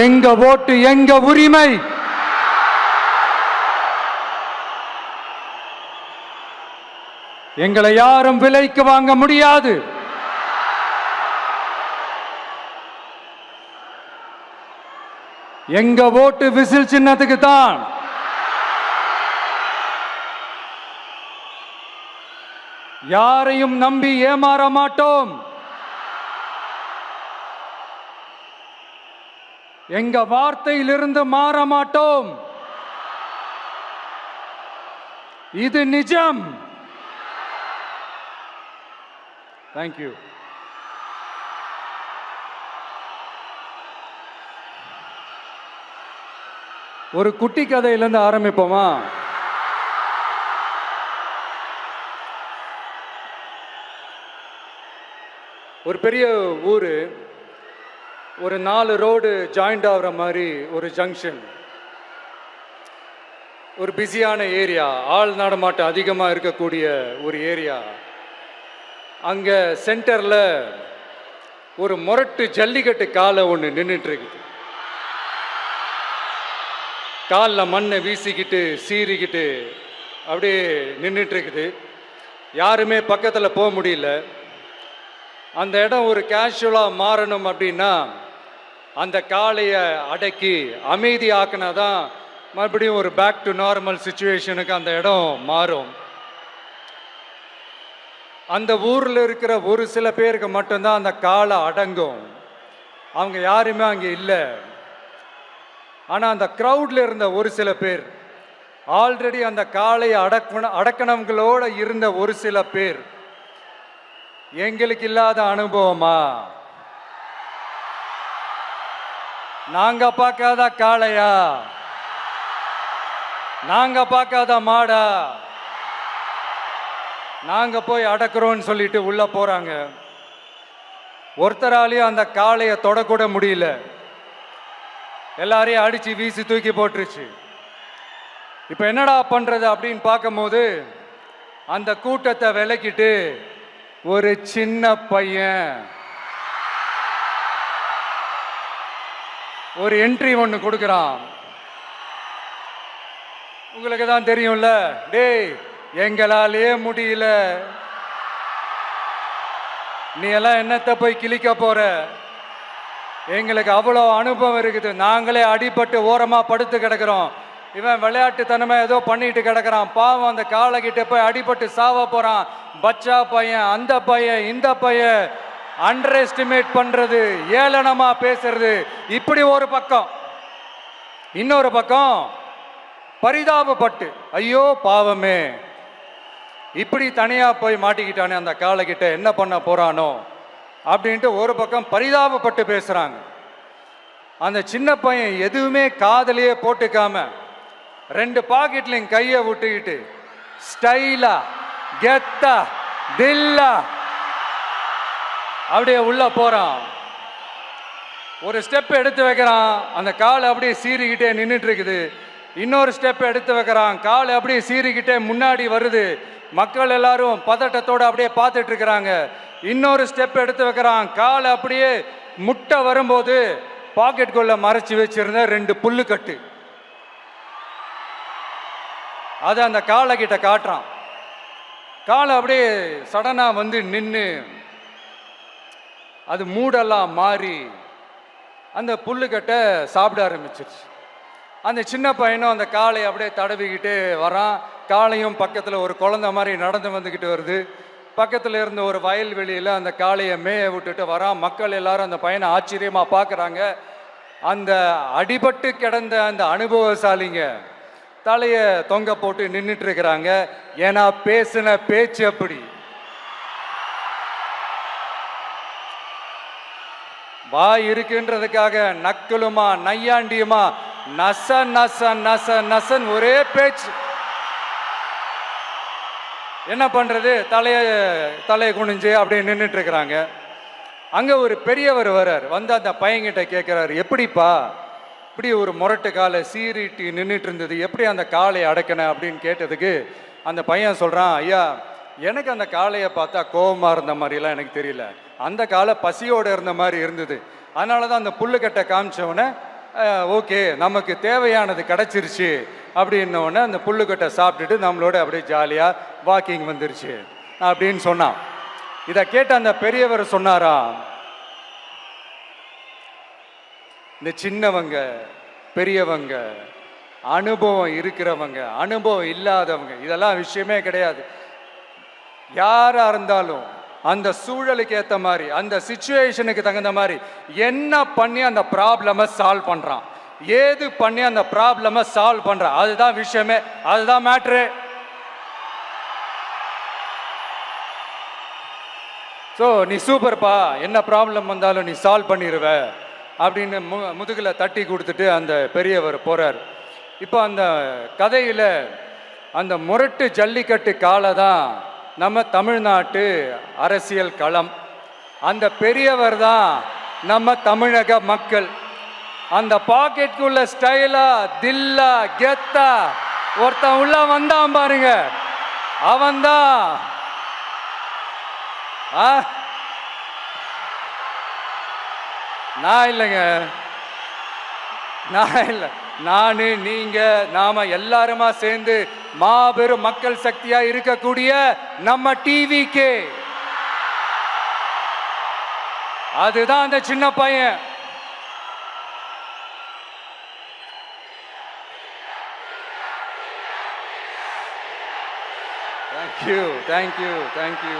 எங்க ஓட்டு எங்க உரிமை. எங்களை யாரும் விலைக்கு வாங்க முடியாது. எங்க ஓட்டு விசில் சின்னத்துக்கு தான். யாரையும் நம்பி ஏமாற மாட்டோம். எங்க வார்த்தையிலிருந்து மாற மாட்டோம். இது நிஜம். தேங்க்யூ. ஒரு குட்டி கதையிலிருந்து ஆரம்பிப்போமா? ஒரு பெரிய ஊர், ஒரு 4 ரோடு ஜாயிண்ட் ஆகிற மாதிரி ஒரு ஜங்ஷன், ஒரு பிஸியான ஏரியா, ஆள் நடமாட்டம் அதிகமாக இருக்கக்கூடிய ஒரு ஏரியா. அங்கே சென்டரில் ஒரு முரட்டு ஜல்லிக்கட்டு காலை ஒன்று நின்றுட்டு இருக்குது. காலில் மண்ணை வீசிக்கிட்டு சீறிக்கிட்டு அப்படியே நின்றுட்டு இருக்குது. யாருமே பக்கத்தில் போக முடியல. அந்த இடம் ஒரு கேஷுவலாக மாறணும் அப்படின்னா அந்த காளையை அடக்கி அமைதி ஆக்கினா தான் மறுபடியும் ஒரு பேக் டு நார்மல் சுச்சுவேஷனுக்கு அந்த இடம் மாறும். அந்த ஊரில் இருக்கிற ஒரு சில பேருக்கு மட்டும்தான் அந்த காளை அடங்கும். அவங்க யாருமே அங்கே இல்லை. ஆனால் அந்த க்ரௌடில் இருந்த ஒரு சில பேர், ஆல்ரெடி அந்த காளையை அடக்கணவங்களோட இருந்த ஒரு சில பேர், எங்களுக்கு இல்லாத அனுபவமா? நாங்க பார்க்காத காளையா? நாங்க பார்க்காத மாடா? நாங்க போய் அடக்குறோம்னு சொல்லிட்டு உள்ள போறாங்க. ஒருத்தராலையும் அந்த காளையை தொடக்கூட முடியல. எல்லாரையும் அடிச்சு வீசி தூக்கி போட்டுருச்சு. இப்ப என்னடா பண்றது அப்படின்னு பார்க்கும்போது அந்த கூட்டத்தை விலக்கிட்டு ஒரு சின்ன பையன் ஒரு என்ட்ரி ஒன்று கொடுக்குறான். உங்களுக்கு தான் தெரியும்ல, டேய் எங்களாலே முடியல, நீ எல்லாம் என்னத்தை போய் கிழிக்க போற? எங்களுக்கு அவ்வளோ அனுபவம் இருக்குது, நாங்களே அடிபட்டு ஓரமா படுத்து கிடக்கிறோம். இவன் விளையாட்டுத்தனமா ஏதோ பண்ணிட்டு கிடக்கிறான், பாவம் அந்த காலை கிட்ட போய் அடிபட்டு சாவ போறான். பச்சா பையன், அந்த பையன், இந்த பையன், அண்டர் எஸ்டிமேட் பண்றது, ஏளனமா பேசுறது, இப்படி ஒரு பக்கம். இன்னொரு பக்கம் பரிதாபப்பட்டு, ஐயோ பாவமே, இப்படி தனியா போய் மாட்டிக்கிட்டானே அந்த காலை கிட்ட, என்ன பண்ண போறானோ அப்படின்ட்டு ஒரு பக்கம் பரிதாபப்பட்டு பேசுறாங்க. அந்த சின்ன பையன் எதுவுமே காதலையே போட்டுக்காம 2 பாக்கெட்லையும் கையை விட்டுக்கிட்டு ஸ்டைலா கெத்தா தில்லா அப்படியே உள்ள போறான். ஒரு ஸ்டெப் எடுத்து வைக்கிறான், அந்த கால் அப்படியே சீறிக்கிட்டே நின்றுட்டு இருக்குது. இன்னொரு ஸ்டெப் எடுத்து வைக்கிறான், கால் அப்படியே சீறிக்கிட்டே முன்னாடி வருது. மக்கள் எல்லாரும் பதட்டத்தோட அப்படியே பார்த்துட்டு இருக்கிறாங்க. இன்னொரு ஸ்டெப் எடுத்து வைக்கிறான், கால் அப்படியே முட்டை வரும்போது பாக்கெட்டுக்குள்ள மறைச்சு வச்சிருந்த 2 புல்லுக்கட்டு அதை அந்த காலை கிட்ட காட்டுறான். காலை அப்படியே சடனா வந்து நின்று அது மூடெல்லாம் மாறி அந்த புல்லுக்கட்டை சாப்பிட ஆரம்பிச்சிருச்சு. அந்த சின்ன பையனும் அந்த காளை அப்படியே தடவிக்கிட்டே வரான். காளையும் பக்கத்தில் ஒரு குழந்தை மாதிரி நடந்து வந்துக்கிட்டு வருது. பக்கத்தில் இருந்த ஒரு வயல்வெளியில் அந்த காளையை மேய விட்டுட்டு வரான். மக்கள் எல்லாரும் அந்த பையனை ஆச்சரியமாக பார்க்குறாங்க. அந்த அடிபட்டு கிடந்த அந்த அனுபவசாலிங்க தலையை தொங்க போட்டு நின்றுட்டு இருக்கிறாங்க. ஏன்னா பேசின பேச்சு அப்படி. வாய் இருக்குன்றதுக்காக நக்கலுமா நையாண்டியுமா நச நச நச நசன் ஒரே பேச்சு. என்ன பண்றது, தலையை குனிஞ்சு அப்படியே நின்றுட்டு இருக்கிறாங்க. அங்க ஒரு பெரியவர் வர்றார். வந்து அந்த பையன்கிட்ட கேட்கிறாரு, எப்படிப்பா இப்படி ஒரு முரட்டு காலை சீறிட்டு நின்றுட்டு இருந்தது, எப்படி அந்த காளையை அடக்கின அப்படின்னு கேட்டதுக்கு அந்த பையன் சொல்றான், ஐயா எனக்கு அந்த காளையை பார்த்தா கோபமா இருந்த மாதிரிலாம் எனக்கு தெரியல, அந்த காலை பசியோடு இருந்த மாதிரி இருந்தது. அதனால தான் அந்த புல்லுக்கட்டை காமிச்சவனை ஓகே நமக்கு தேவையானது கிடச்சிருச்சு அப்படின்னோடனே அந்த புல்லுக்கட்டை சாப்பிட்டுட்டு நம்மளோட அப்படியே ஜாலியாக வாக்கிங் வந்துருச்சு அப்படின்னு சொன்னான். இதை கேட்ட அந்த பெரியவர் சொன்னாரா, இந்த சின்னவங்க பெரியவங்க அனுபவம் இருக்கிறவங்க அனுபவம் இல்லாதவங்க இதெல்லாம் விஷயமே கிடையாது. யாரா இருந்தாலும் அந்த சூழலுக்கு ஏற்ற மாதிரி அந்த சிச்சுவேஷனுக்கு தகுந்த மாதிரி என்ன பண்ணி அந்த ப்ராப்ளமை சால்வ் பண்றான், ஏது பண்ணி அந்த ப்ராப்ளமை சால்வ் பண்றான், அதுதான் விஷயமே, அதுதான் மேட்ரு. ஸோ நீ சூப்பர்ப்பா, என்ன ப்ராப்ளம் வந்தாலும் நீ சால்வ் பண்ணிடுவ அப்படின்னு முதுகில் தட்டி கொடுத்துட்டு அந்த பெரியவர் போறார். இப்போ அந்த கதையில் அந்த முரட்டு ஜல்லிக்கட்டு காலை தான் நம்ம தமிழ்நாட்டு அரசியல் களம். அந்த பெரியவர் தான் நம்ம தமிழக மக்கள். அந்த பாக்கெட்டுக்குள்ள ஸ்டைலா தில்லா கெத்தா ஒருத்தன் உள்ள வந்தான் பாருங்க, அவன்தான் நான் இல்லைங்க, நான் இல்லை, நானு நீங்க நாம எல்லாருமா சேர்ந்து மாபெரும் மக்கள் சக்தியா இருக்கக்கூடிய நம்ம டிவிக்கு, அதுதான் அந்த சின்ன பையன். Thank you thank you thank you.